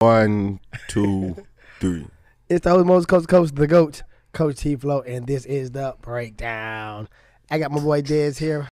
1, 2, 3. It's the host, most coach, the GOAT, Coach T-Flow, and this is the breakdown. I got my boy Dez here.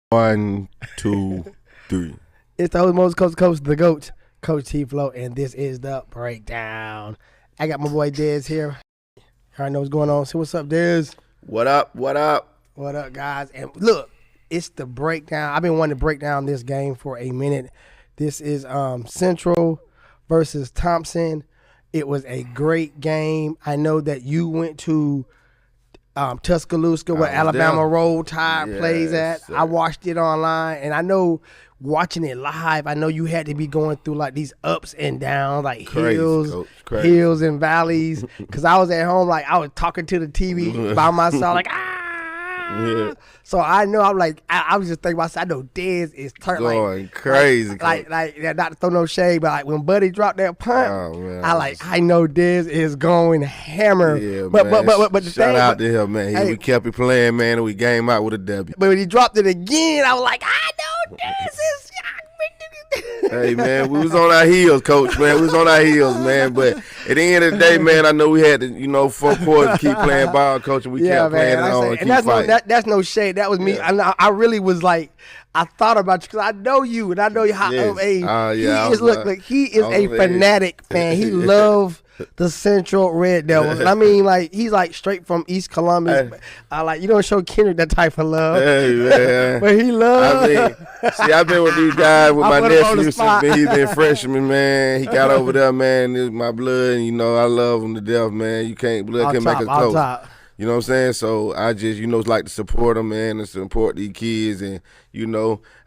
One, 2, 3. It's the host, most coach, the GOAT, Coach T-Flow, and this is the breakdown. I got my boy Dez here. I know what's going on. So what's up, Dez? What up? What up? What up, guys? And look, it's the breakdown. I've been wanting to break down this game for a minute. This is Central versus Thompson. It was a great game. I know that you went to Tuscaloosa, where Alabama Roll Tide plays at. Sir. I watched it online, and I know watching it live, I know you had to be going through like these ups and downs, like hills and valleys. Because I was at home, like I was talking to the TV by myself, like Yeah. So I know I was just thinking myself, I know Dez is going crazy. Like not to throw no shade, but like when Buddy dropped that punt, I know Dez is going hammer. Yeah, but the shout out to him, man. We kept it playing, man, and we came out with a W. But when he dropped it again, I was like, I know Dez is. Hey, man, we was on our heels, Coach, man. We was on our heels, man. But at the end of the day, man, I know we had to, 4 quarters keep playing ball, Coach, and we kept playing it on and keep fighting. That's no shade. That was me. Yeah. I really was like, I thought about you because I know you, and I know how he is a fanatic fan. He loves the Central Red Devils. I mean, like, he's like straight from East Columbus. Hey. You don't show Kendrick that type of love. Hey, man. But he loves. I've been with these guys with my nephew since he's been freshman, man. He got over there, man. It's my blood, and, I love him to death, man. Blood can't make us close. You know what I'm saying? So I just, like to support them, man, and support these kids. And,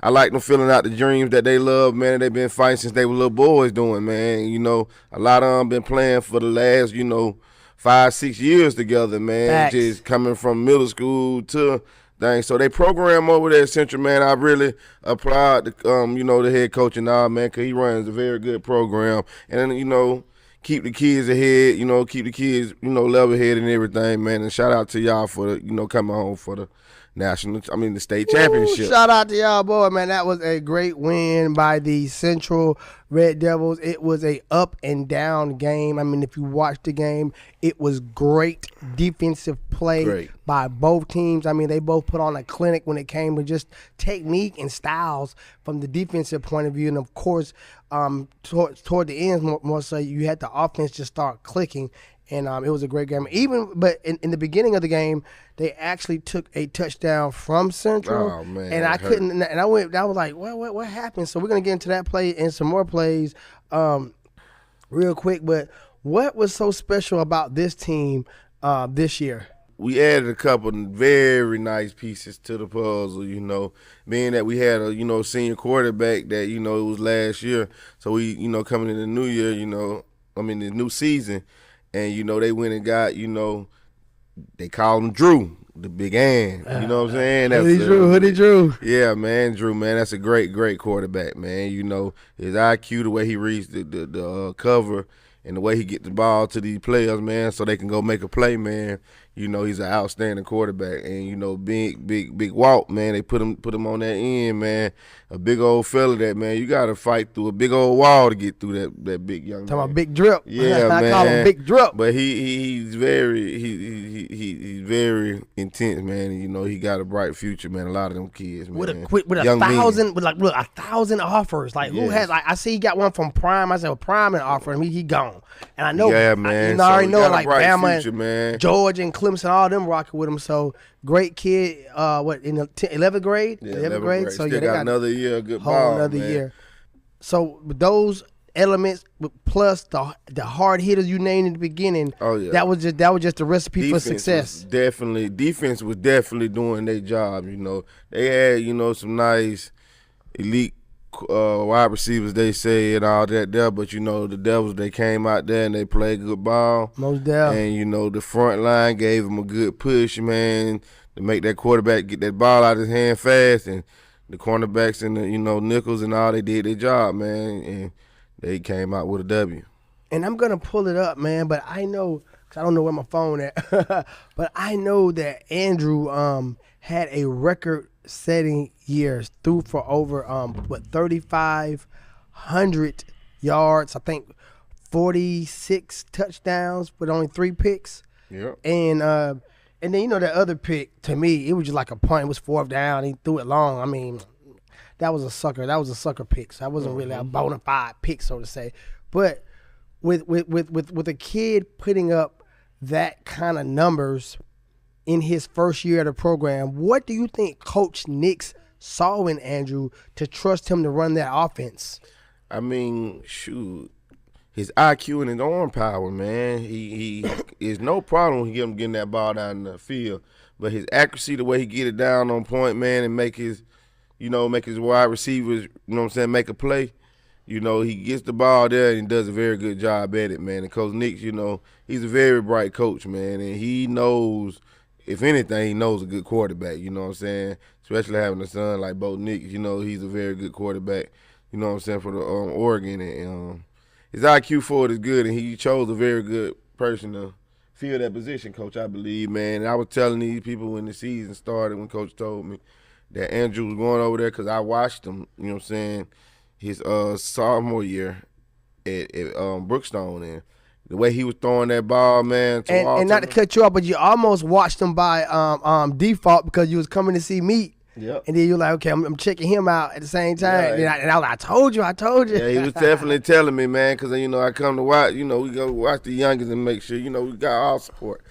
I like them filling out the dreams that they love, man, and they've been fighting since they were little boys doing, man. A lot of them been playing for the last, 5-6 years together, man. Facts. Just coming from middle school to things. So they program over there at Central, man. I really applaud, the head coach and all, man, because he runs a very good program. And, keep the kids ahead, keep the kids, level-headed and everything, man. And shout out to y'all for, coming home for the state championship. Shout out to y'all, boy, man. That was a great win by the Central Red Devils. It was a up and down game. I mean, if you watched the game, it was great defensive play by both teams. I mean, they both put on a clinic when it came to just technique and styles from the defensive point of view. And, of course, toward the end, more so, you had the offense just start clicking. And it was a great game. But in the beginning of the game, they actually took a touchdown from Central. Oh, man. And I couldn't. And I was like, well, what happened? So we're gonna get into that play and some more plays, real quick. But what was so special about this team this year? We added a couple of very nice pieces to the puzzle, being that we had a, senior quarterback that, it was last year. So we, coming in the new year, the new season. And, they went and got, they called him Drew, the big Ant. You know what I'm saying? Hoodie Drew. Yeah, man, Drew, man. That's a great quarterback, man. His IQ, the way he reads the cover, and the way he get the ball to these players, man, so they can go make a play, man. He's an outstanding quarterback. And, big Walt, man, they put him on that end, man. A big old fella that, man, you got to fight through a big old wall to get through that big young man. Talking about Big Drip. Yeah, man. I call him Big Drip. But he's very intense, man. And, he got a bright future, man. A lot of them kids, man. With a thousand offers. Like, who has, like, I see he got one from Prime. I said, well, Prime and offer him. He gone. And I know, yeah, man. I already know, like, Bama future, man. George and Clemson, all them rocking with him. So, great kid, in the 11th grade? Yeah, 11th grade. So, Still they got another year of good whole ball, another man. year. So, with those elements plus the hard hitters you named in the beginning, that was just the recipe for success. Defense was definitely doing their job. They had some nice elite wide receivers, they say, and all that there. But the Devils, they came out there and they played good ball. Most definitely. And the front line gave them a good push, man, to make that quarterback get that ball out of his hand fast. And the cornerbacks and the nickels and all, they did their job, man, and they came out with a W. And I'm gonna pull it up, man, but I know, cause I don't know where my phone at, but I know that Andrew had a record-setting year, threw for over 3,500 yards. I think 46 touchdowns with only 3 picks. Yeah. And then that other pick, to me, it was just like a punt. It was 4th down. He threw it long. I mean, that was a sucker. That was a sucker pick. So that wasn't really a bona fide pick, so to say. But with a kid putting up that kind of numbers in his first year of the program, what do you think Coach Nix saw in Andrew to trust him to run that offense? I mean, shoot, his IQ and his arm power, man. He is no problem with him getting that ball down the field, but his accuracy, the way he get it down on point, man, and make his wide receivers, make a play. He gets the ball there and does a very good job at it, man. And Coach Nix, he's a very bright coach, man, and he knows, if anything, he knows a good quarterback, especially having a son like Bo Nix, he's a very good quarterback, for the Oregon. And his IQ for it is good, and he chose a very good person to fill that position, Coach, I believe, man. And I was telling these people when the season started, when Coach told me that Andrew was going over there, because I watched him, his sophomore year at Brookstone, and the way he was throwing that ball, man. And not to cut you off, but you almost watched him by default because you was coming to see me. Yep. And then you're like, okay, I'm checking him out at the same time. Yeah, and I was like, I told you. Yeah, he was definitely telling me, man, because, I come to watch, we go watch the youngest and make sure, we got all support.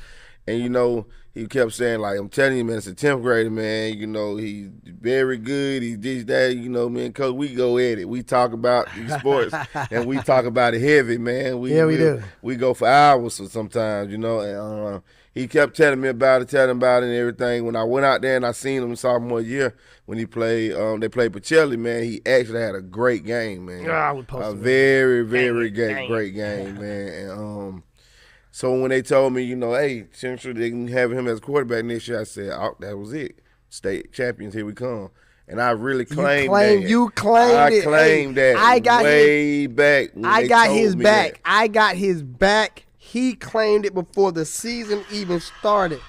And, he kept saying, like, I'm telling you, man, it's a 10th grader, man. He's very good. He's this, that, me and Coach, we go at it. We talk about these sports, and we talk about it heavy, man. We do. We go for hours sometimes, and he kept telling me about it, and everything. When I went out there and I seen him sophomore year when he played, they played Pacelli, man, he actually had a great game, man. A very, very great game, man. And, so when they told me, hey, Central, they can have him as quarterback next year, I said, oh, that was it. State champions, here we come. And I really claimed that. You claimed it. I claimed that way back when I they got told his me back. that. I got his back. He claimed it before the season even started.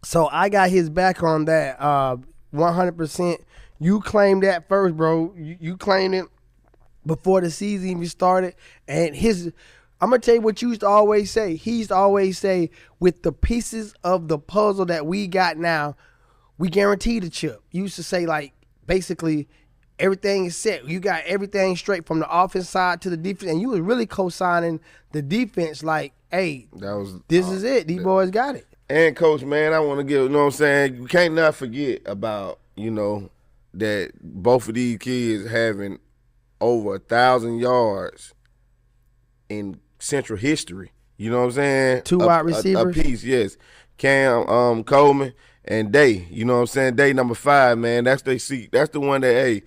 So I got his back on that 100%. You claimed that first, bro. You claimed it before the season even started. And I'm going to tell you what you used to always say. He used to always say, with the pieces of the puzzle that we got now, we guarantee the chip. You used to say, like, basically, everything is set. You got everything straight from the offense side to the defense. And you was really co-signing the defense like, hey, this is it. These boys got it. And, Coach, man, I want to give, you know what I'm saying, you can't not forget about, that both of these kids having over 1,000 yards in Central history. You know what I'm saying? Two wide receivers. A piece, yes. Cam Coleman and Day. You know what I'm saying? Day number 5, man. That's the one that,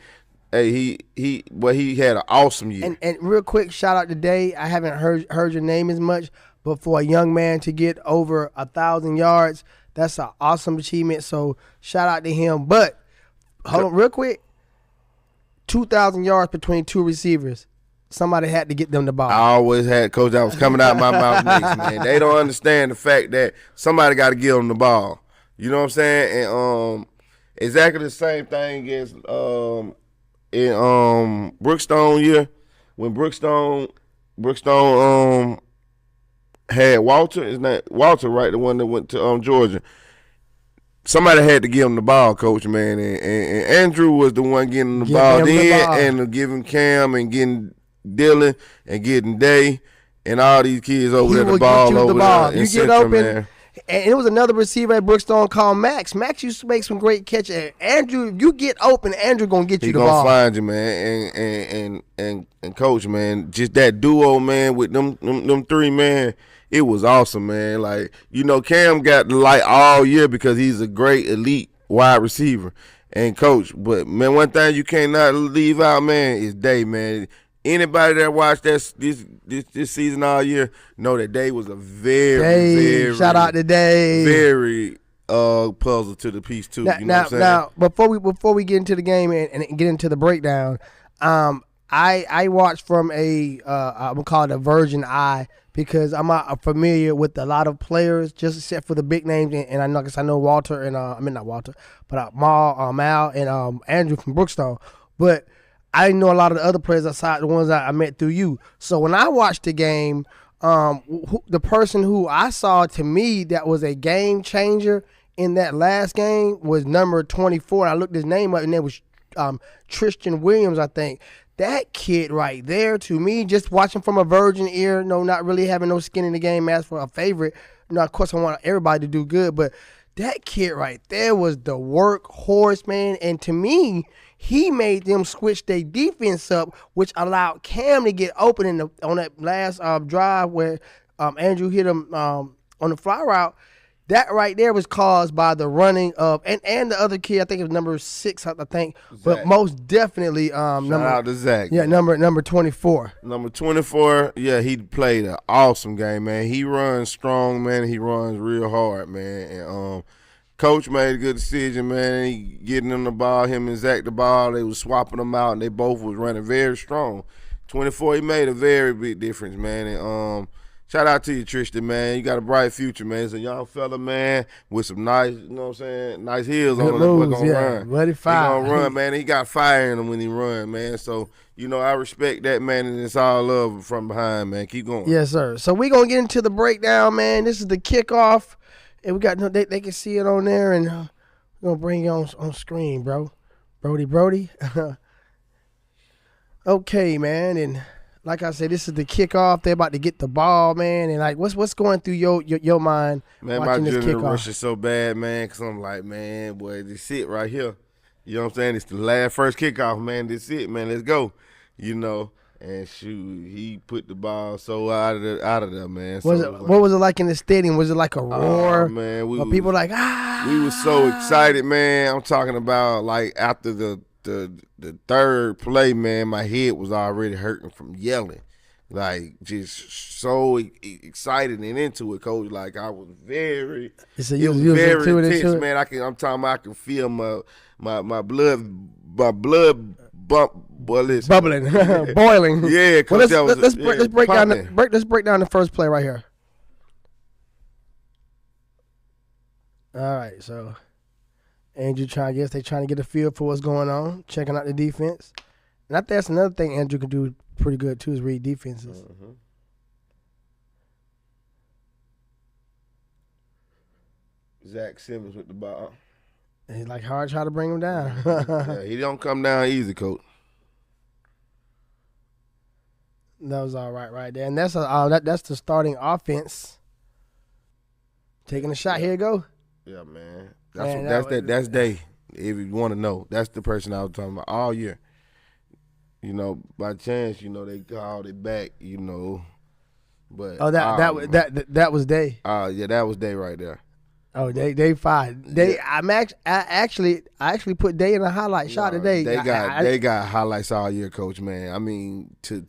he had an awesome year. And real quick, shout out to Day. I haven't heard your name as much, but for a young man to get over 1,000 yards, that's an awesome achievement. So shout out to him. But hold on, real quick. 2,000 yards between two receivers. Somebody had to get them the ball. I always had, Coach, that was coming out of my mouth next, man. They don't understand the fact that somebody got to give them the ball. You know what I'm saying? And exactly the same thing as in Brookstone year, when Brookstone had Walter. Isn't that Walter, right? The one that went to Georgia. Somebody had to give him the ball, Coach, man. And Andrew was the one getting the ball then, and giving Cam and getting Dylan and getting Day and all these kids over there the ball over there. You get open. Man. And it was another receiver at Brookstone called Max. Max used to make some great catches. Andrew, you get open, Andrew gonna get you the ball. He gonna find you, man. And Coach, man, just that duo, man, with them 3, man. It was awesome, man. Like, Cam got the light all year because he's a great elite wide receiver. And Coach, but man, one thing you cannot leave out, man, is Day, man. Anybody that watched this season all year know that Day was a very shout out to Day. Very puzzle to the piece too. You know what I'm saying? Now before we get into the game and get into the breakdown, I watched from I'm gonna call it a virgin eye, because I'm not familiar with a lot of players, just except for the big names, and I know Walter and not Walter, but Mal and Andrew from Brookstone, but I didn't know a lot of the other players outside the ones I met through you. So when I watched the game, the person who I saw, to me, that was a game changer in that last game was number 24. I looked his name up, and it was Tristan Williams, I think. That kid right there, to me, just watching from a virgin ear, not really having no skin in the game as for a favorite. Of course, I want everybody to do good, but that kid right there was the workhorse, man. And to me, he made them switch their defense up, which allowed Cam to get open on that last drive where Andrew hit him on the fly route. That right there was caused by the running of and the other kid, I think it was number 6, I think, Zach. But most definitely shout out to Zach. Yeah, number 24. Number 24, yeah, he played an awesome game, man. He runs strong, man. He runs real hard, man. And Coach made a good decision, man. He getting him the ball, him and Zach the ball. They was swapping them out, and they both was running very strong. 24, he made a very big difference, man. And shout out to you, Tristan, man. You got a bright future, man. He's a young fella, man, with some nice, you know what I'm saying, nice heels on him. He's going to run. Ready, fire. He going to run, man. He got fire in him when he run, man. So, I respect that, man, and it's all love from behind, man. Keep going. Yes, sir. So we going to get into the breakdown, man. This is the kickoff. And we got they can see it on there, and we're going to bring you on screen, bro. Brody. Okay, man, and like I said, this is the kickoff. They're about to get the ball, man. And like, what's going through your mind? Man, watching my this adrenaline kickoff? rush is so bad, man, because I'm like, man, boy, this it right here. You know what I'm saying? It's the first kickoff, man. This it, man. Let's go. And shoot, he put the ball so out of there, man. What was it like in the stadium? Was it like a roar? Man, people like, ah. We were so excited, man. I'm talking about like after the third play, man, my head was already hurting from yelling. Like, just so excited and into it, Coach. Like, I was very, very intense, man. I can feel my blood bump. Boy, bubbling, boiling. Yeah, well, let's break down the first play right here. All right, so Andrew trying to get a feel for what's going on, checking out the defense. And I think that's another thing Andrew can do pretty good too is read defenses. Mm-hmm. Zach Simmons with the ball. And he's like hard try to bring him down. Yeah, he don't come down easy, coach. That was all right there, and that's the starting offense. Taking a shot. Here you go. Yeah, man. That's they. If you want to know, that's the person I was talking about all year. You know, by chance, you know they called it back. You know, but that was day. Yeah, that was day right there. Oh, day 5. Day. Yeah. I actually put day in a highlight shot today. They got highlights all year, coach. Man, I mean, to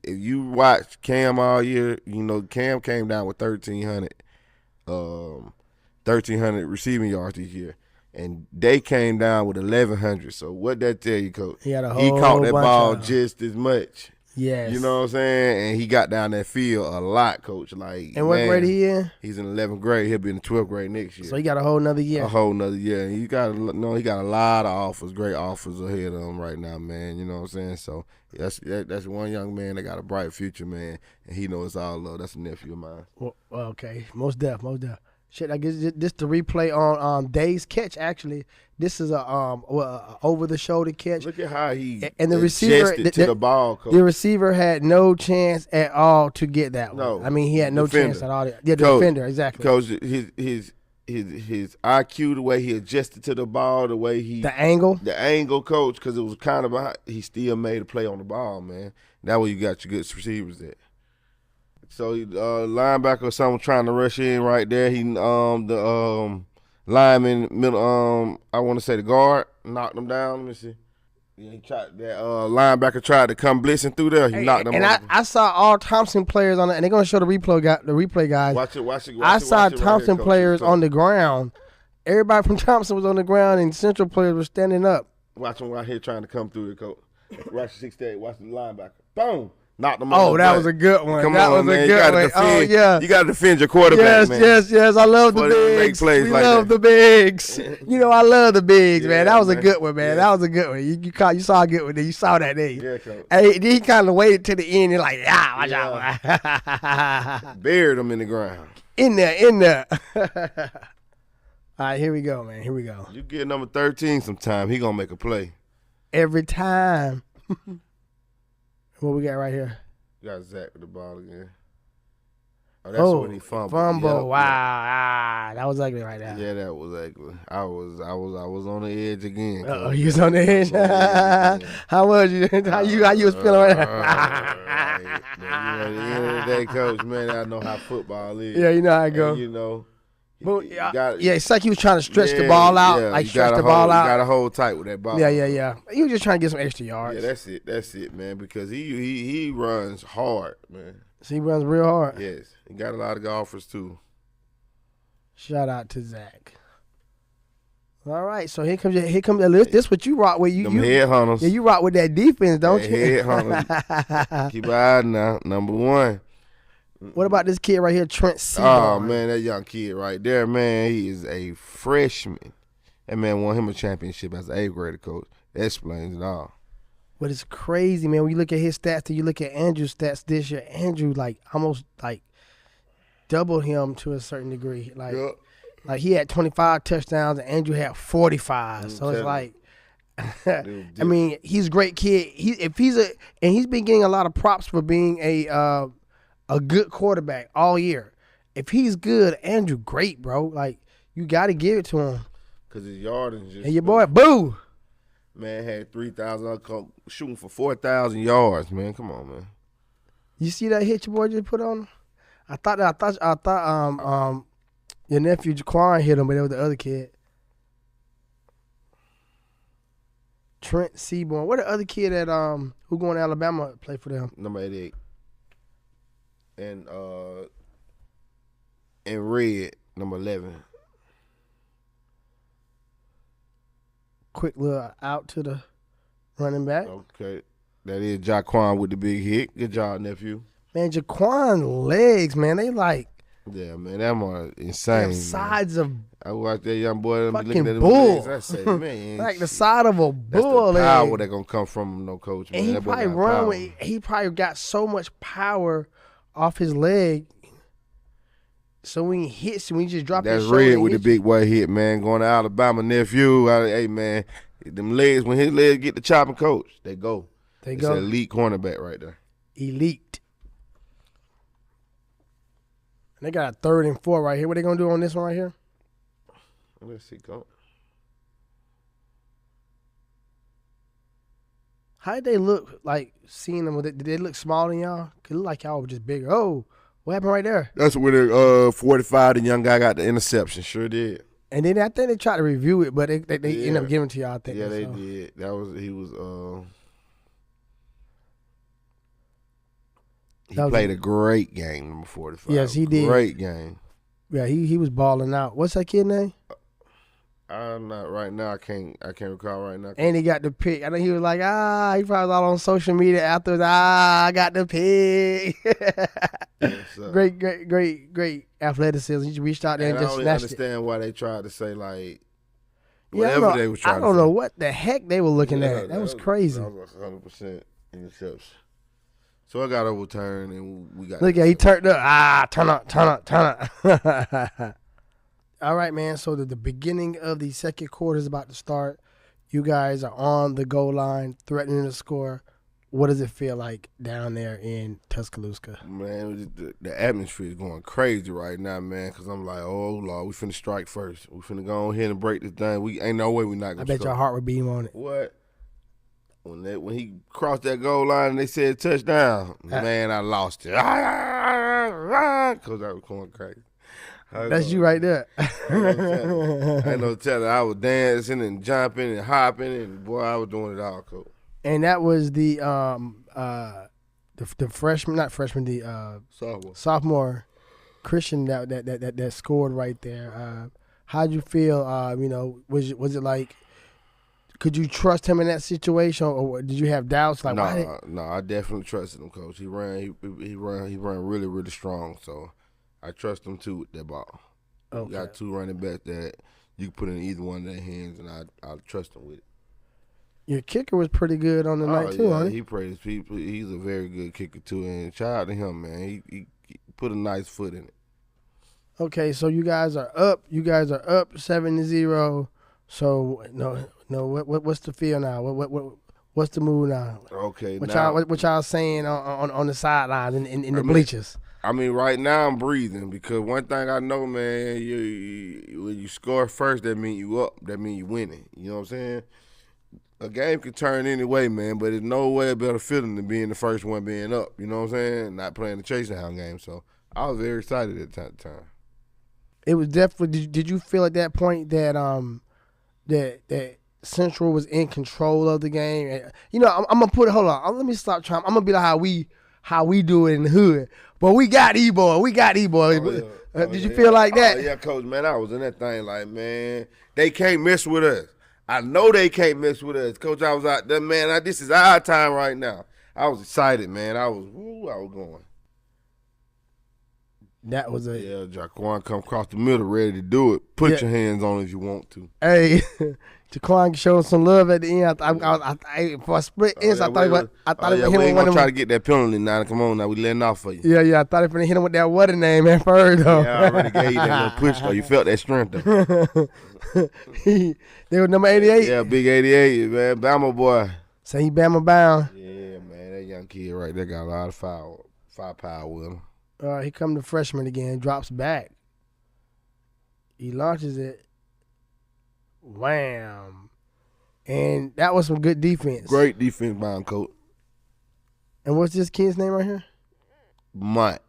if you watch Cam all year, you know Cam came down with 1,300 receiving yards this year, and they came down with 1,100. So what that tell you, coach? He caught that ball just as much. Yes. You know what I'm saying? And he got down that field a lot, coach. Like, and what grade he in? He's in 11th grade. He'll be in the 12th grade next year. So he got a whole nother year. And he got a lot of offers, great offers ahead of him right now, man. You know what I'm saying? So that's one young man that got a bright future, man. And he knows it's all love. That's a nephew of mine. Well, okay. Most def. Shit, I guess this the replay on Day's catch. Actually, this is a over the shoulder catch. Look at how he and the receiver to the ball. Coach. The receiver had no chance at all to get that one. No, I mean he had no chance at all. Yeah, the defender exactly. Because his IQ, the way he adjusted to the ball, the way the angle, coach, because it was kind of behind, he still made a play on the ball, man. That way you got your good receivers there. So linebacker or someone trying to rush in right there. He the lineman middle I want to say the guard knocked him down. Let me see. Yeah, he tried that linebacker tried to come blitzing through there. He knocked him. And I saw all Thompson players on it, and they're gonna show the replay guys. Watch it. I saw Thompson players on the ground. Everybody from Thompson was on the ground, and Central players were standing up. Watch him right here trying to come through the coach. Watch the 6'8". Watch the linebacker. Boom. Knocked him that was a good one. Come on, man. You got to defend your quarterback, man. Yes. I love the bigs. We love the bigs. You know, I love the bigs, man. That was a good one, man. That was a good one. You saw a good one. You saw that day. Yeah, coach. Hey, he kind of waited to the end. And like, watch out. Buried him in the ground. In there. All right, here we go, man. Here we go. You get number 13 sometime, he going to make a play. Every time. What we got right here? You got Zach with the ball again. Oh, that's when he fumbled. Fumble. Wow. That was ugly right there. Yeah, that was ugly. I was on the edge again. You was on the edge? How was you? How you was feeling right now? At the end of the day, coach, man, I know how football is. Yeah, you know how it go. And, you know. It's like he was trying to stretch the ball out, stretch the ball out. You got to hold tight with that ball. Yeah. He was just trying to get some extra yards. Yeah, that's it, man. Because he runs hard, man. So he runs real hard. Yes, he got a lot of golfers too. Shout out to Zach. All right, so here comes the list. This what you rock with. You head hunters. Yeah, you rock with that defense, don't you? Head hunters. Keep an eye now. Number 1. What about this kid right here, Trent Seaborn? Oh, man, that young kid right there, man, he is a freshman. That man won him a championship as an 8th grader coach. That explains it all. But it's crazy, man. When you look at his stats and you look at Andrew's stats this year, Andrew, almost doubled him to a certain degree. Like he had 25 touchdowns and Andrew had 45. So it's like, I mean, he's a great kid. He's been getting a lot of props for being a good quarterback all year. If he's good, Andrew, great, bro. Like, you got to give it to him. Because his yardage just. And your boy, Boo. Man had 3,000, shooting for 4,000 yards, man. Come on, man. You see that hit your boy just put on him? I thought your nephew Jaquan hit him, but it was the other kid. Trent Seaborn. What the other kid that who going to Alabama play for them? Number 88. And red, number 11. Quick little out to the running back. Okay. That is Jaquan with the big hit. Good job, nephew. Man, Jaquan's legs, man, they like Yeah, man, that one insane. Sides of I watched that young boy fucking looking at bull. Legs, I say, man, like the side of a bull. That's the power that gonna come from him, no coach. Man. And he probably got so much power off his leg. So when he hits, when he just drop his shoulder. That's red with the big white hit, man. Going to Alabama nephew. Hey, man, them legs, when his legs get the chopping, coach, they go. It's an elite cornerback right there. Elite. And they got a 3rd and 4 right here. What they gonna do on this one right here? Let's see, coach. How did they look like seeing them? Did they look smaller than y'all? It looked like y'all were just bigger. Oh, what happened right there? That's where the 45, the young guy got the interception. Sure did. And then I think they tried to review it, but they ended up giving it to y'all. I think. Yeah, they did. He played a great game, number 45. Yes, he did. Great game. Yeah, he was balling out. What's that kid name? I'm not right now. I can't recall right now. And he got the pick. I know he was like, he probably was all on social media afterwards. I got the pick. Great athleticism. He reached out there and just snatched it. I don't understand why they tried to say like whatever they was trying to say. I don't know what the heck they were looking at. That was crazy. That was 100% interception. So I got overturned and we got. Look at he turned up. Turn up. All right, man. So the beginning of the second quarter is about to start. You guys are on the goal line, threatening to score. What does it feel like down there in Tuscaloosa? Man, the atmosphere is going crazy right now, man, because I'm like, oh, Lord, we finna strike first. We finna go on here and break this thing. We ain't no way we not going to I bet your heart would beat on it. What? When he crossed that goal line and they said touchdown, man, I lost it. Because I was going crazy. That's you right there. I know telling. I was dancing and jumping and hopping, and boy, I was doing it all, coach. And that was the freshman, not freshman, the sophomore Christian that scored right there. How'd you feel? Was it like? Could you trust him in that situation, or did you have doubts? Like, no, I definitely trusted him, coach. He ran really, really strong. So I trust him too with that ball. Okay. You got 2 running backs that you can put in either one of their hands, and I trust him with it. Your kicker was pretty good on the night too, huh? He praised people. He's a very good kicker too, and shout out to him, man. He put a nice foot in it. Okay, so you guys are up. You guys are up 7-0. So what's the feel now? What's the move now? Okay, what y'all saying on the sidelines in the bleachers? I mean, right now I'm breathing because one thing I know, man, when you score first, that means you up. That means you winning. You know what I'm saying? A game can turn any way, man, but there's no way a better feeling than being the first one being up. You know what I'm saying? Not playing the chasing hound game. So I was very excited at that time. It was definitely. Did you feel at that point that that Central was in control of the game? You know, I'm gonna put it. Hold on. Let me stop trying. I'm gonna be like how we do it in the hood. But we got E-boy. Did you feel like that? Yeah, coach, man. I was in that thing like, man, they can't mess with us. I know they can't mess with us. Coach, I was out there, man. This is our time right now. I was excited, man. I was going. That was Yeah, Jaquan come across the middle ready to do it. Put your hands on it if you want to. Hey, Jaquan showed some love at the end. For a split instant, I thought he was going to try to get that penalty now. Come on now, we letting off for you. Yeah, I thought he was going to hit him with that what name at first, though. Yeah, I already gave you that little push, though. You felt that strength, though. They were number 88? Yeah, big 88, man. Bama boy. So he Bama bound? Yeah, man. That young kid right there got a lot of firepower with him. He come to freshman again, drops back. He launches it. Wham. And that was some good defense. Great defense by him, coach. And what's this kid's name right here? Mont.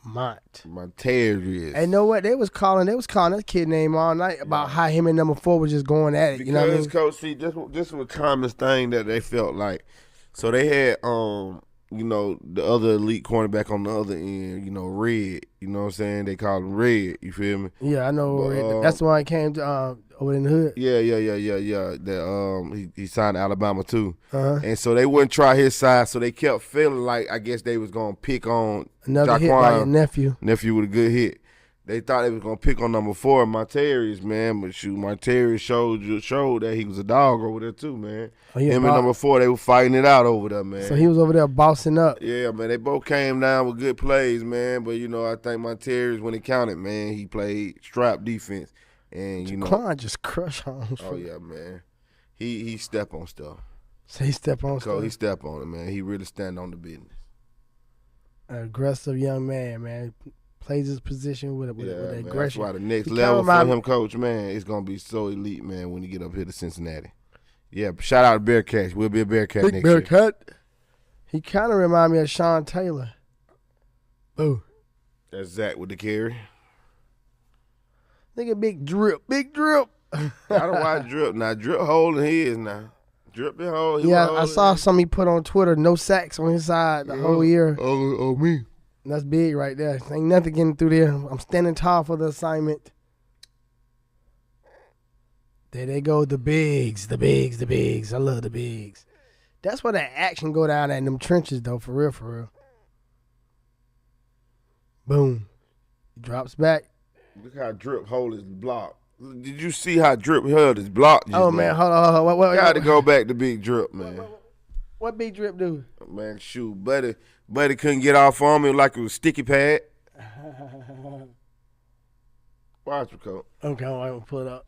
Montez. And know what? They was calling that kid name all night about how him and number 4 was just going at it. Because, you know what I mean? Coach, see, this was a common thing that they felt like. So they had the other elite cornerback on the other end, Red. You know what I'm saying? They call him Red. You feel me? Yeah, I know Red. That's why I came to over in the hood. Yeah. That he signed to Alabama too. Uh-huh. And so they wouldn't try his side, so they kept feeling like I guess they was gonna pick on another hit by your nephew with a good hit. They thought they was gonna pick on number 4, Martarius, man, but shoot, Martarius showed that he was a dog over there too, man. Him and number 4, they were fighting it out over there, man. So he was over there bossing up. Yeah, man, they both came down with good plays, man. But I think Martarius, when it counted, man, he played strap defense, and Jaquan just crushed on. Oh yeah, man, he step on stuff. So he step on stuff. So he step on it, man. He really stand on the business. An aggressive young man. Plays his position with aggression. That's why the next level for him, coach, man, it's gonna be so elite, man, when you get up here to Cincinnati. Yeah, shout out to Bearcats. We'll be a Bearcat next year. Bearcat. He kind of remind me of Sean Taylor. Boo. That's Zach with the carry. Nigga, big drip. I don't watch Drip now. Drip holding his now. Drip been holding. Yeah, I saw something he put on Twitter. No sacks on his side the whole year. Oh, me. That's big right there. Ain't nothing getting through there. I'm standing tall for the assignment. There they go, the bigs. I love the bigs. That's where that action go down in them trenches, though, for real. Boom. He drops back. Look how Drip hold his block. Did you see how Drip held his block? Oh, man, hold on. What, got to go back to Big Drip, man. What Big Drip do? Man, shoot, Buddy couldn't get off on me like it was sticky pad. Watch it, coach. Okay, I'm going to pull it up.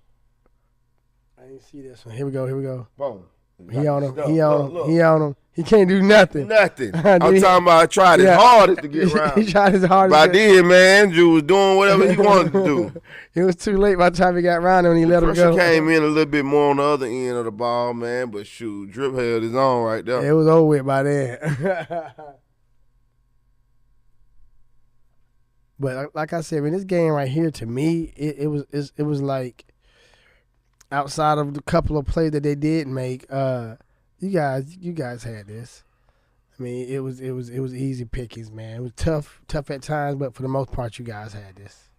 I didn't see this one. Here we go. Boom. He on him. He can't do nothing. I'm talking about I tried his hardest to get around. He tried his hardest. But I did, man. Andrew was doing whatever he wanted to do. It was too late by the time he got around him and he let him go. Came in a little bit more on the other end of the ball, man. But shoot, Drip held his own right there. It was over with by then. But like I said, in this game right here, to me, it was like, outside of the couple of plays that they did make, you guys had this. I mean, it was easy pickings, man. It was tough at times, but for the most part, you guys had this.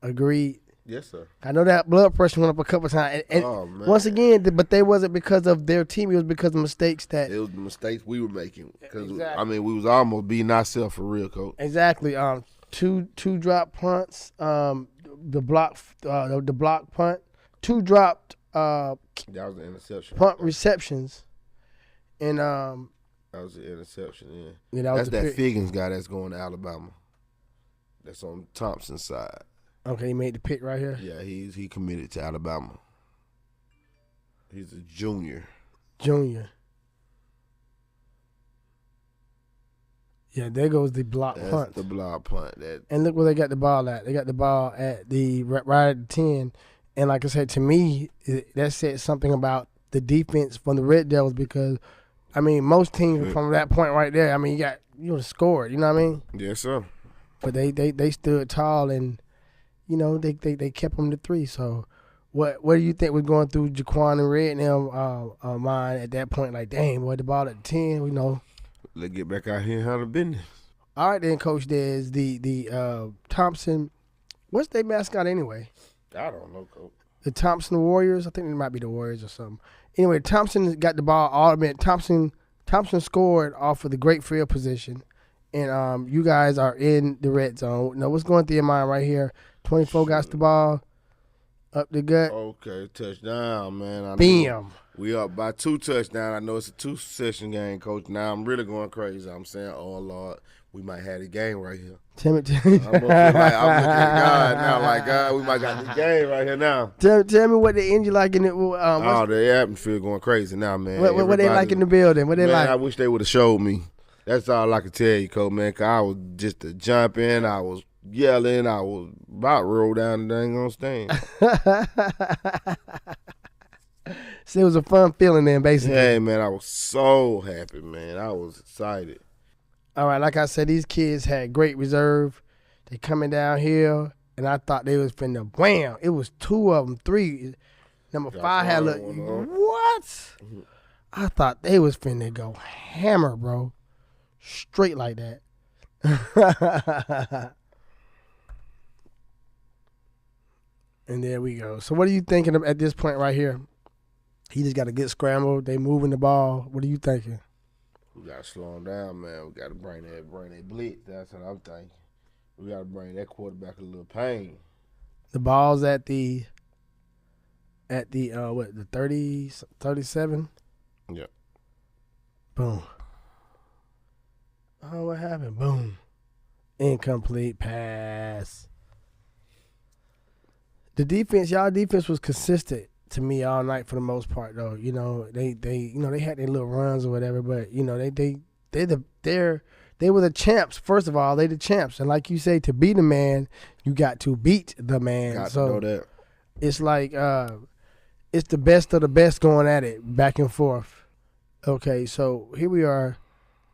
Agreed. Yes, sir. I know that blood pressure went up a couple of times, and once again, but they wasn't because of their team. It was because of mistakes that. It was the mistakes we were making. Exactly. I mean, we was almost beating ourselves for real, coach. Exactly. Two drop punts. The block punt. 2 dropped. That was an interception. Punt receptions, and that was an interception. Yeah, that's that Figgins guy that's going to Alabama. That's on Thompson's side. Okay, he made the pick right here. Yeah, he committed to Alabama. He's a junior. Yeah, there goes the block punt. The block punt. And look where they got the ball at. They got the ball at the right at the 10. And like I said, to me, that said something about the defense from the Red Devils because, I mean, most teams from that point right there, I mean, you would have scored. You know what I mean? Yes, sir. But they stood tall and, they kept them to 3. So what do you think was going through Jaquan and Red and them mind at that point? Like, dang, boy, the ball at 10, Let's get back out here and handle business. All right, then, Coach. There's the Thompson. What's their mascot anyway? I don't know, Coach. The Thompson Warriors. I think it might be the Warriors or something. Anyway, Thompson got the ball. Thompson scored off of the great field position, and you guys are in the red zone. Now, what's going through your mind right here? 24 got the ball up the gut. Okay, touchdown, man. Bam. We up by 2 touchdowns. I know it's a 2-session game, Coach. Now I'm really going crazy. I'm saying, oh, Lord, we might have the game right here. I'm looking at God now, like, God, we might got the game right here now. Tell me what the energy like in it. The atmosphere going crazy now, man. What they like in the building? What they like? I wish they would have showed me. That's all I can tell you, Coach, man, because I was just a jumping. I was yelling. I was about to roll down the dang on stand. See, it was a fun feeling then, basically. Hey, man, I was so happy, man. I was excited. All right, like I said, these kids had great reserve. They coming down here, and I thought they was finna wham. It was 2 of them, 3. Number 5 had what? Mm-hmm. I thought they was finna go hammer, bro. Straight like that. And there we go. So what are you thinking of at this point right here? He just got a good scramble. They moving the ball. What are you thinking? We got to slow him down, man. We got to bring that blitz. That's what I'm thinking. We got to bring that quarterback a little pain. The ball's at the the 30, 37? Yeah. Boom. Oh, what happened? Boom. Incomplete pass. The defense, y'all defense was consistent to me all night for the most part though. You know, they had their little runs or whatever, but you know, they were the champs. First of all, they the champs. And like you say, to be the man, you got to beat the man. Got so to know that. It's like it's the best of the best going at it, back and forth. Okay, so here we are.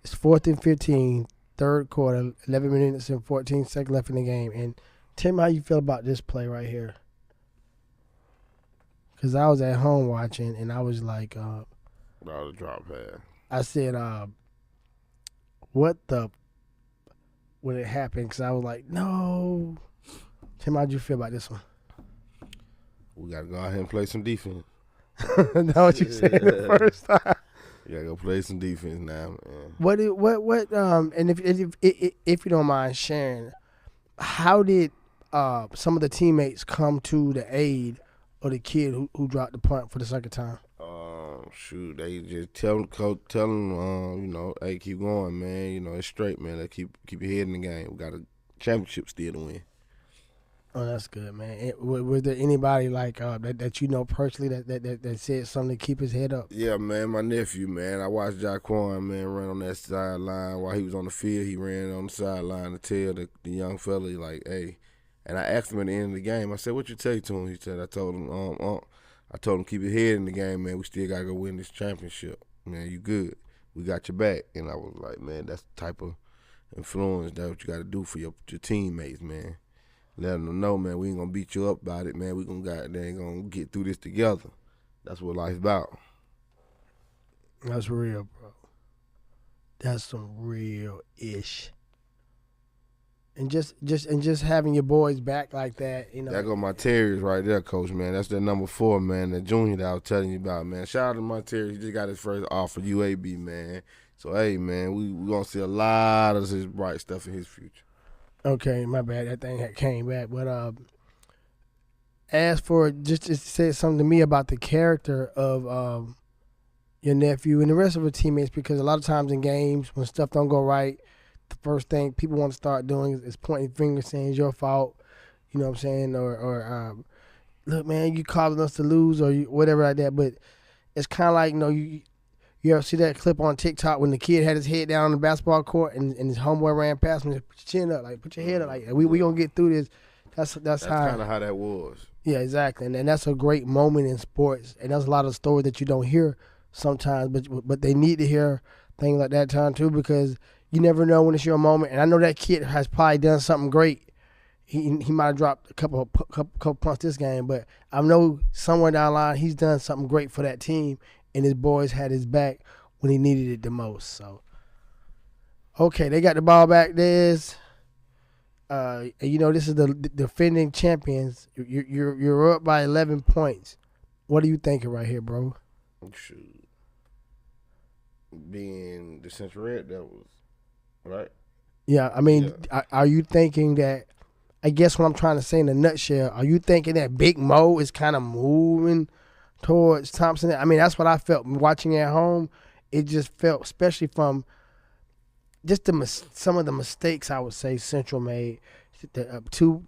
It's 4th and 15, third quarter, 11 minutes and 14 seconds left in the game. And tell me how you feel about this play right here. Because I was at home watching, and I was like, the drop pass. I said, what the, when it happened? Because I was like, no. Tim, how'd you feel about this one? We got to go out here and play some defense. That's what you said the first time. You got to go play some defense now, man. And if you don't mind sharing, how did some of the teammates come to the aid of the kid who dropped the punt for the second time? Shoot, they just tell him, you know, hey, keep going, man. You know, it's straight, man. Let's keep your head in the game. We got a championship still to win. Oh, that's good, man. Was there anybody like that you know personally that said something to keep his head up? Yeah, man, my nephew, man. I watched Jaquan, man, run on that sideline while he was on the field. He ran on the sideline to tell the young fella, like, hey. And I asked him at the end of the game, I said, what you tell to him? He said, I told him keep his head in the game, man. We still got to go win this championship. Man, you good. We got your back. And I was like, man, that's the type of influence that what you got to do for your teammates, man. Let them know, man, we ain't going to beat you up about it, man. We gonna get through this together. That's what life's about. That's real, bro. That's some real-ish. And just having your boys back like that, you know. That go my Terriers right there, Coach, man. That's that number 4, man, that junior that I was telling you about, man. Shout out to my Terriers. He just got his first offer, UAB, man. So, hey, man, we going to see a lot of his bright stuff in his future. Okay, my bad. That thing had came back. But as for just say something to me about the character of your nephew and the rest of the teammates, because a lot of times in games when stuff don't go right, the first thing people want to start doing is pointing fingers, saying it's your fault. You know what I'm saying? Or look, man, you causing us to lose, or whatever like that. But it's kind of like, you know, you ever see that clip on TikTok when the kid had his head down on the basketball court and his homeboy ran past him and put your chin up, like put your head up, like we gonna get through this. That's kind of how that was. Yeah, exactly, and that's a great moment in sports, and there's a lot of stories that you don't hear sometimes, but they need to hear things like that time too, because you never know when it's your moment. And I know that kid has probably done something great. He might have dropped a couple punts this game, but I know somewhere down the line he's done something great for that team. And his boys had his back when he needed it the most. So, okay, they got the ball back. There's, you know, this is the defending champions. You're up by 11 points. What are you thinking right here, bro? Shoot. Being the Central Red Devils, right? Yeah, I mean, are you thinking that? I guess what I'm trying to say in a nutshell, are you thinking that Big Mo is kind of moving towards Thompson? I mean, that's what I felt watching at home. It just felt, especially from just some of the mistakes I would say Central made. The two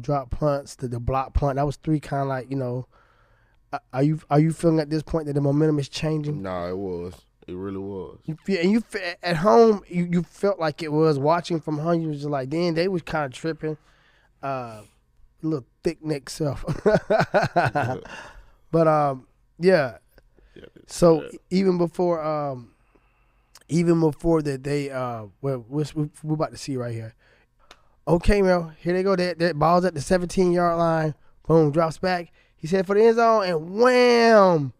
drop punts, the block punt. That was 3 kind of like, you know. Are you feeling at this point that the momentum is changing? No, it was. It really was. You at home, you felt like it was. Watching from home, you was just like, damn, they was kind of tripping. Little thick neck self. But yeah. So even before that, they we're about to see right here. Okay, Mel, here they go. That ball's at the 17-yard line. Boom, drops back. He said for the end zone, and wham,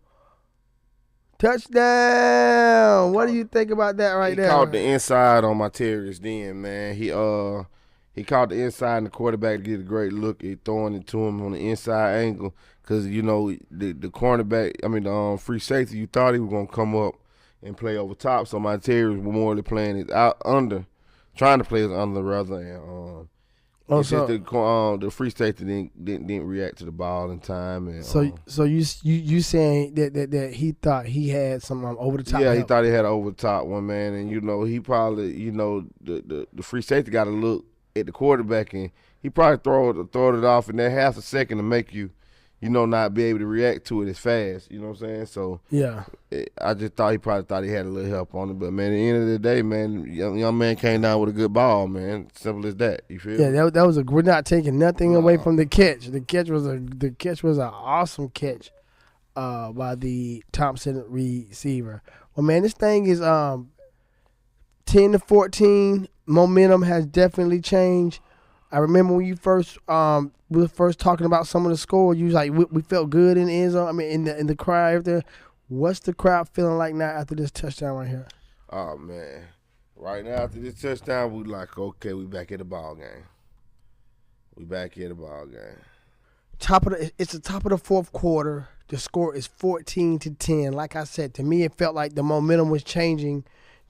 touchdown. What do you think about that right there? He caught the inside on my Terriers then, man. He caught the inside, and the quarterback did a great look at throwing it to him on the inside angle. Because, you know, the cornerback, the free safety, you thought he was going to come up and play over top. So my Terriers were more playing it out under, trying to play it under rather. And Oh, it's just the free safety didn't react to the ball in time, and so you saying that he thought he had some over the top? Yeah, he thought he had an over the top one, man, and he probably the free safety got to look at the quarterback, and he probably throw it off in that half a second to make you not be able to react to it as fast. You know what I'm saying? So yeah, I just thought he probably thought he had a little help on it, but man, at the end of the day, man, young man came down with a good ball, man. Simple as that. You feel? Yeah, that was we're not taking nothing away from the catch. The catch was an awesome catch by the Thompson receiver. Well, man, this thing is 10-14. Momentum has definitely changed. I remember when we were first talking about some of the scores. You was like, we felt good in the end zone. I mean, in the crowd everything. What's the crowd feeling like now after this touchdown right here? Oh man, right now after this touchdown, we like, okay, we back at the ball game. It's the top of the fourth quarter. The score is 14-10. Like I said, to me, it felt like the momentum was changing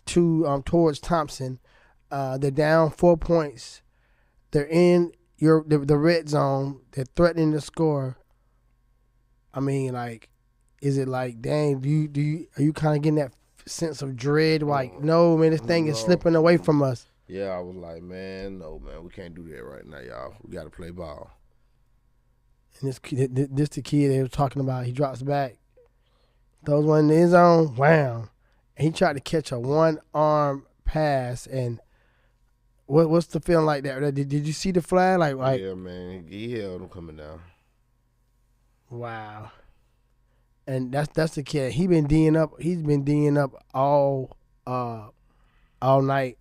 towards Thompson. They're down 4 points. They're in the red zone. They're threatening to score. I mean, like, is it like, dang? Are you kind of getting that sense of dread? Like, no, man, this thing is slipping away from us. Yeah, I was like, man, no, man, we can't do that right now, y'all. We got to play ball. And this the kid they were talking about. He drops back, throws one in the end zone. Wow! And he tried to catch a one-arm pass. And what's the feeling like that? Did you see the flag? Like yeah, man, he held him coming down. Wow! And that's the kid. He's been D'ing up all night,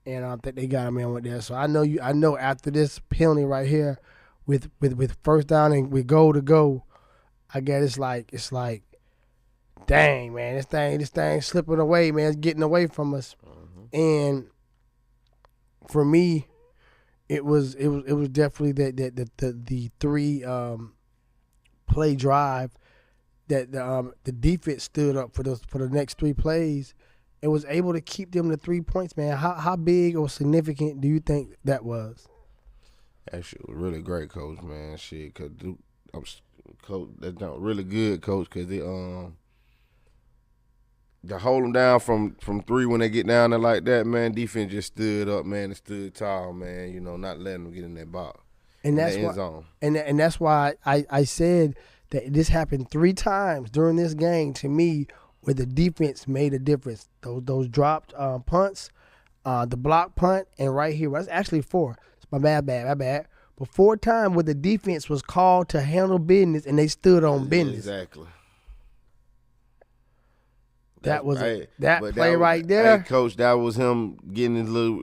and I think they got him in with that. So I know after this penalty right here, with first down and with goal to go, I guess it's like, dang, man, this thing slipping away, man, it's getting away from us. Mm-hmm. And for me, it was definitely the three play drive that the defense stood up for the next 3 plays and was able to keep them to 3 points, man. How big or significant do you think that was? Actually, really great, coach, man. Shit, coach, that's not really good, coach, because they hold them down from 3 when they get down there like that, man. Defense just stood up, man, and stood tall, man. Not letting them get in that box. And that's end zone. And that's why I said that this happened 3 times during this game to me, where the defense made a difference. Those dropped punts, the block punt, and right here. Well, that's actually 4. It's my bad. But 4 times where the defense was called to handle business and they stood on business. Exactly. That play right there. Hey, coach, that was him getting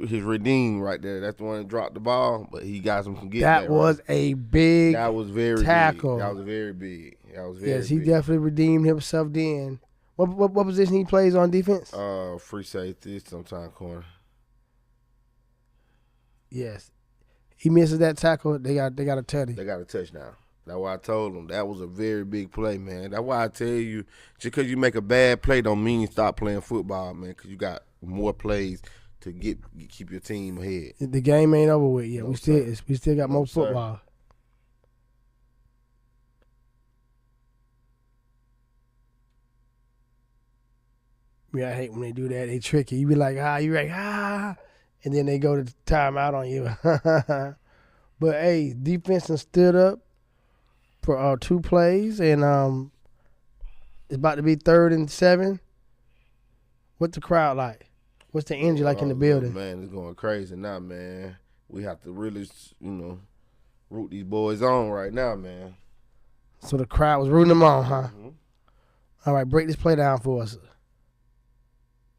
his redeem right there. That's the one that dropped the ball, but he got some getting that. That was right. A big That was very tackle. Big. That was very big. Yes, he definitely redeemed himself then. What position he plays on defense? Free safety, sometimes corner. Yes. He misses that tackle, they got a tutty. They got a touchdown. That's why I told him that was a very big play, man. That's why I tell you, just because you make a bad play don't mean you stop playing football, man, because you got more plays to keep your team ahead. The game ain't over with yet. We still got more football. Sir. Yeah, I hate when they do that. They trick you. You be like, you like, and then they go to timeout on you. But, hey, defense stood up for 2 plays, and it's about to be 3rd and 7. What's the crowd like? What's the energy like in the building? Man, it's going crazy now, man. We have to really, root these boys on right now, man. So the crowd was rooting them on, huh? Mm-hmm. All right, break this play down for us.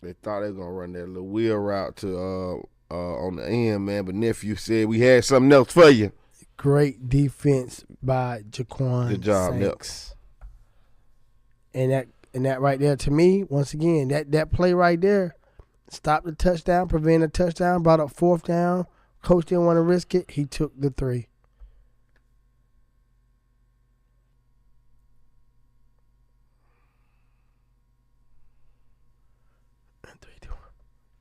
They thought they were going to run that little wheel route to on the end, man, but nephew said we had something else for you. Great defense by Jaquan. Good job, Sanks. And that right there, to me, once again, that play right there, stopped the touchdown, prevented a touchdown, brought up 4th down. Coach didn't want to risk it. He took the 3.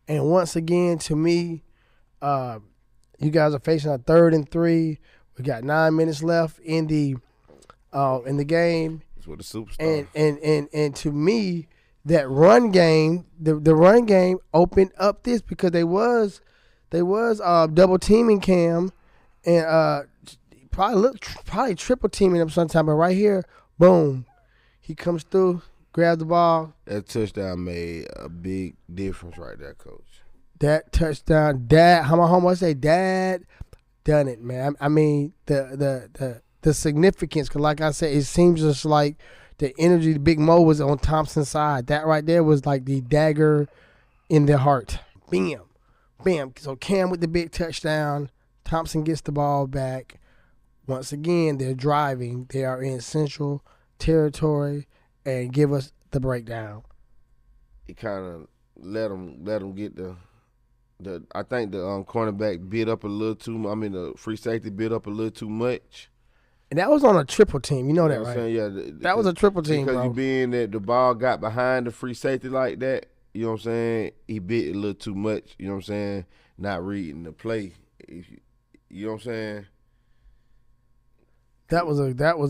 And once again, to me, You guys are facing a 3rd and 3. We got 9 minutes left in the game. That's what the superstar. And to me, that run game, the run game opened up this because they was double teaming Cam and probably triple teaming him sometime. But right here, boom, he comes through, grabs the ball. That touchdown made a big difference right there, Coach. That touchdown, Dad, how my homeboy say, Dad done it, man. I mean, the significance, because like I said, it seems just like the energy, the Big Mo was on Thompson's side. That right there was like the dagger in their heart. Bam, bam. So Cam with the big touchdown. Thompson gets the ball back. Once again, they're driving. They are in Central territory, and give us the breakdown. He kind of let them get the. I think the cornerback bit up a little too. I mean, the free safety bit up a little too much. And that was on a triple team. You know that, right? Yeah, that was a triple team, because bro. you being that the ball got behind the free safety like that, you know what I'm saying? He bit a little too much, you know what I'm saying? Not reading the play. You know what I'm saying? That was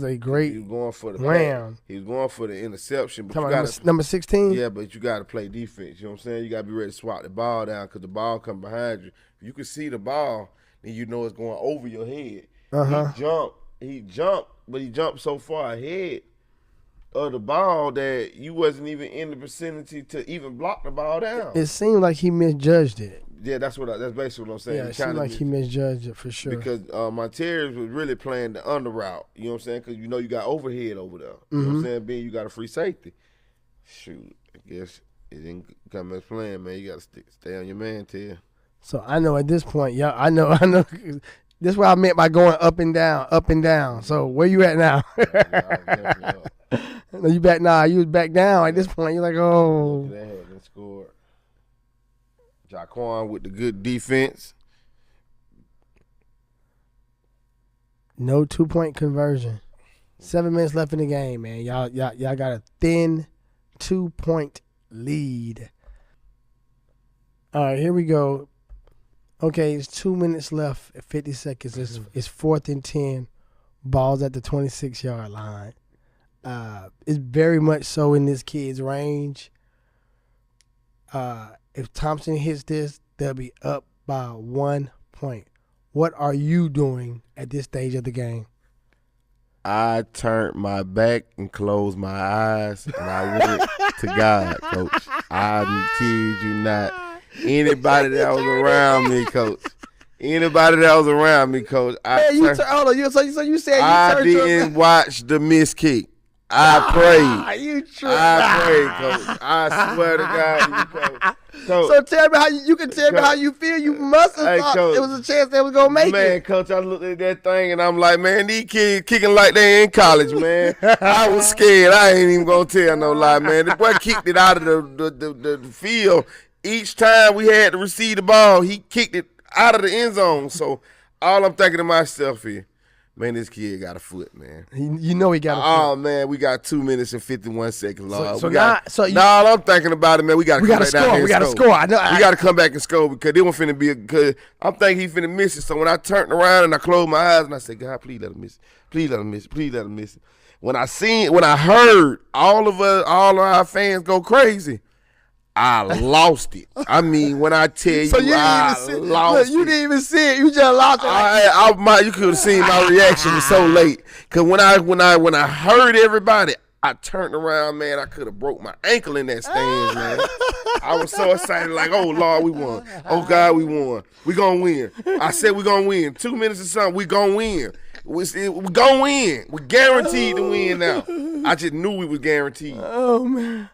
a great he was going for the round. He was going for the interception. But number 16? Yeah, but you got to play defense. You know what I'm saying? You got to be ready to swat the ball down because the ball come behind you. If you can see the ball, then you know it's going over your head. He jumped, but he jumped so far ahead of the ball that you wasn't even in the vicinity to even block the ball down. It seemed like he misjudged it. Yeah, that's basically what I'm saying. Yeah, it seemed like he misjudged it for sure. Because Monterius was really playing the under route, you know what I'm saying? Because you know you got overhead over there. You know what I'm saying? Being you got a free safety. Shoot, I guess it didn't come as planned, man. You got to stay on your man tail. So I know at this point, yeah, I know. This is what I meant by going up and down. So where you at now? No, you back now. You was back down at this point. You're like, oh. They had scored. Jaquan with the good defense. No 2-point conversion. 7 minutes left in the game, man. Y'all got a thin 2-point lead. All right, here we go. Okay, it's 2 minutes left at 50 seconds. It's 4th and 10. Ball's at the 26-yard line. It's very much so in this kid's range. If Thompson hits this, they'll be up by 1 point. What are you doing at this stage of the game? I turned my back and closed my eyes, and I went to God, Coach. I kid you not. Anybody that was around me, Coach. So you said I didn't watch the miss kick. I prayed. You tripped. I prayed, Coach. I swear to God, Coach. So tell me how you can tell me how you feel. You must have thought Coach, it was a chance they was gonna make it. Man, Coach, I looked at that thing and I'm like, man, these kids kicking like they in college, man. I was scared. I ain't even gonna tell no lie, man. The boy kicked it out of the field. Each time we had to receive the ball, he kicked it out of the end zone. So all I'm thinking to myself is, man, this kid got a foot, man. You know he got a foot. Oh, man, we got 2 minutes and 51 seconds, Lord. All I'm thinking about it, man, we got to come back down here. We got to score. I know. We got to come back and score because it was finna be because I'm thinking he finna miss it. So when I turned around and I closed my eyes and I said, God, please let him miss it. Please let him miss it. Please let him miss it. When I heard all of our fans go crazy, I lost it. I mean, when I tell you, I lost it. You didn't even see it. You just lost it. You could have seen my reaction was so late. Cause when I heard everybody, I turned around, man. I could have broke my ankle in that stands, man. I was so excited, like, oh Lord, we won. Oh God, we won. We gonna win. I said we gonna win. 2 minutes or something, we gonna win. We gonna win. We guaranteed to win now. I just knew we was guaranteed. Oh man.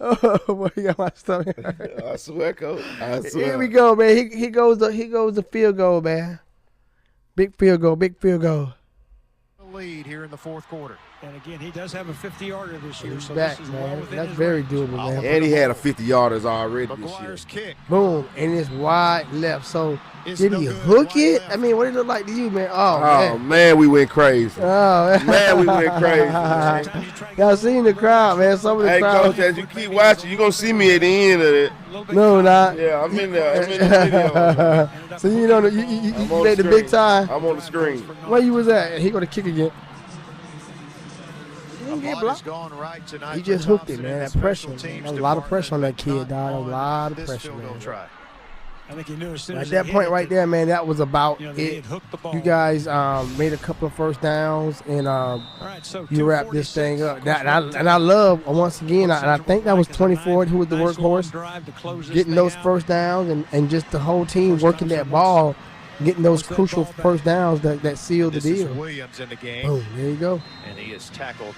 Oh boy, you got my stomach. I swear, Coach. I swear. Here we go, man. Here goes the field goal, man. Big field goal. Lead here in the fourth quarter. And again, he does have a 50-yarder this year, so back, this is man. well within That's his very range. doable, man. And he had a 50-yarders already this year. Kick. Boom, and it's wide left. So did he hook it? I mean, what did it look like to you, man? Oh man, we went crazy. Oh man, we went crazy. Man. Y'all seen the crowd, man. Some of the crowd. Coach, as you keep watching, you gonna see me at the end of it. No, not. Yeah, I'm in there. I'm in the video. So you know, you made the big time. I'm on the screen. Where you was at? He gonna kick again. He just hooked it, man. That pressure. That was a lot of pressure on that kid, dog. That was a lot of pressure, man. I think he knew as soon At as that point right there, man, that was about they it. had hooked the ball. You guys made a couple of first downs, and you wrapped this thing up. And I love, once again, and I think that was 24 who was the workhorse, getting those first downs, and just the whole team working that ball, getting those crucial first downs that sealed the deal. Williams in the game. Boom, there you go. And he is tackled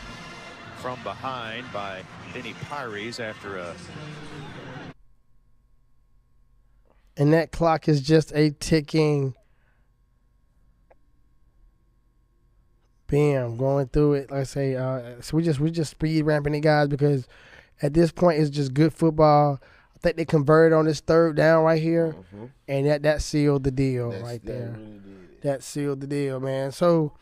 from behind by Vinny Pires after a... And that clock is just a ticking. Bam, going through it. Like I say, so we just speed ramping it, guys, because at this point it's just good football. I think they converted on this third down right here, and that sealed the deal right there. That sealed the deal, man. So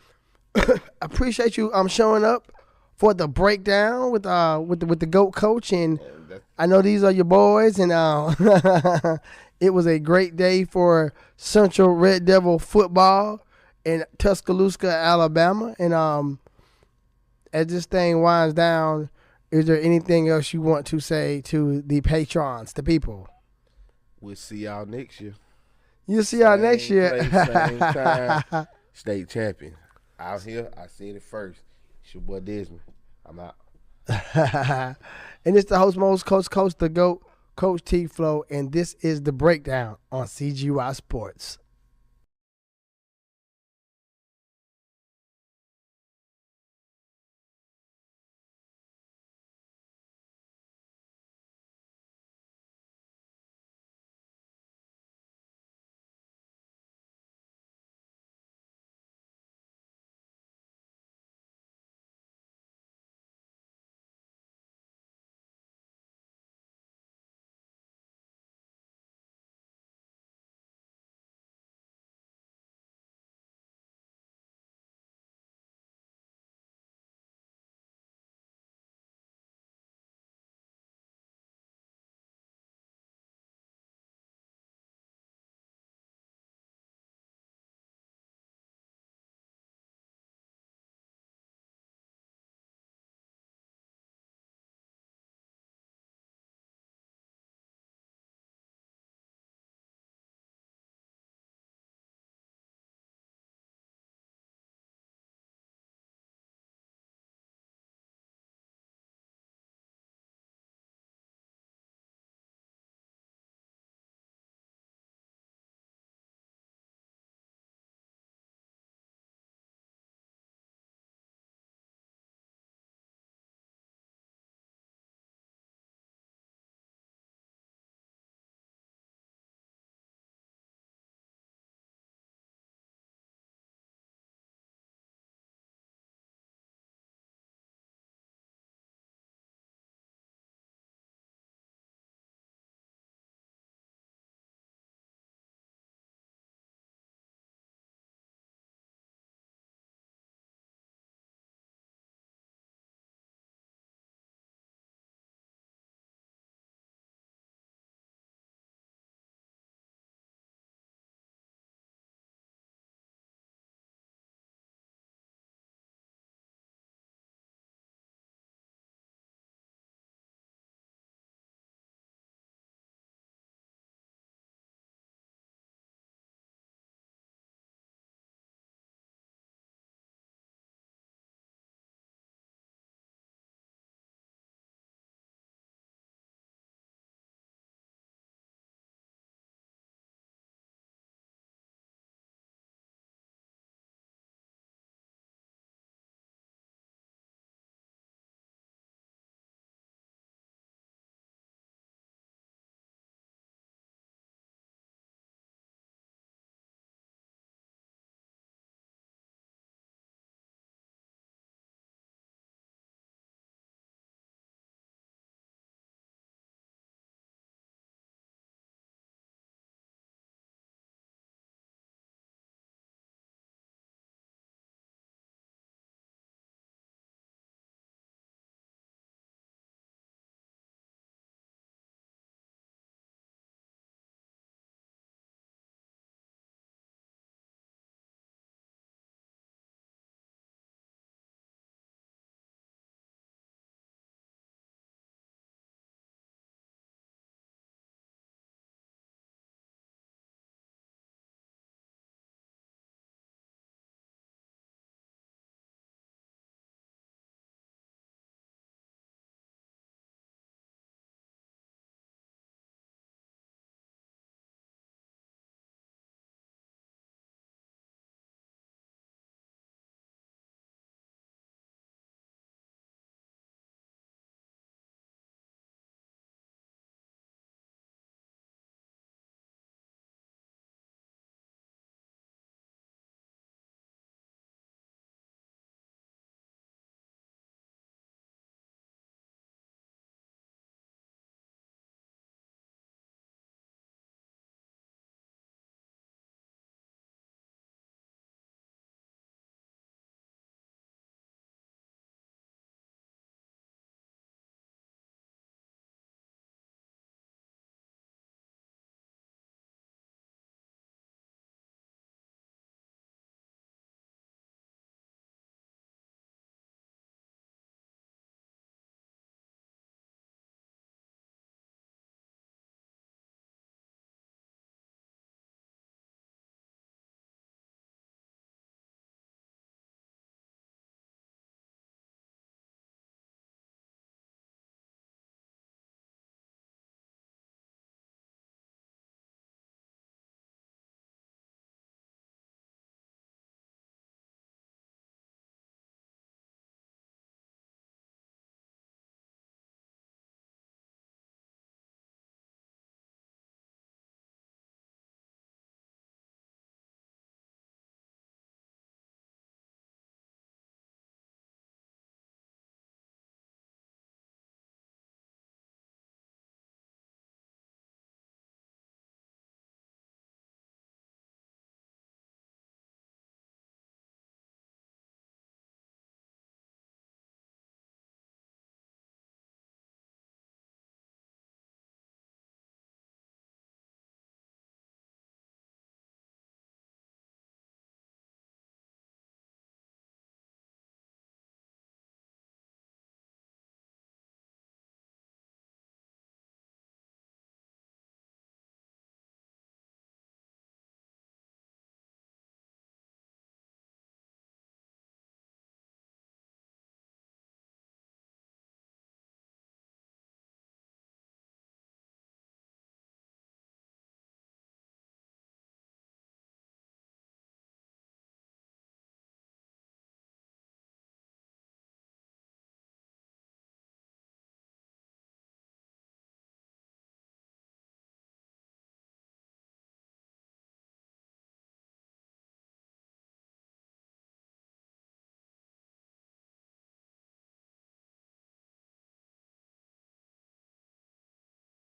I appreciate you showing up for the breakdown with the GOAT coach, and I know these are your boys, and it was a great day for Central Red Devil football in Tuscaloosa, Alabama. And as this thing winds down, is there anything else you want to say to the patrons, the people? We'll see y'all next year. You'll see y'all next year. Same time. State champion. Out here, I said it first. It's your boy Desmond. I'm out. And it's the host most coach, the GOAT, Coach T Flow, and this is the breakdown on CGY Sports.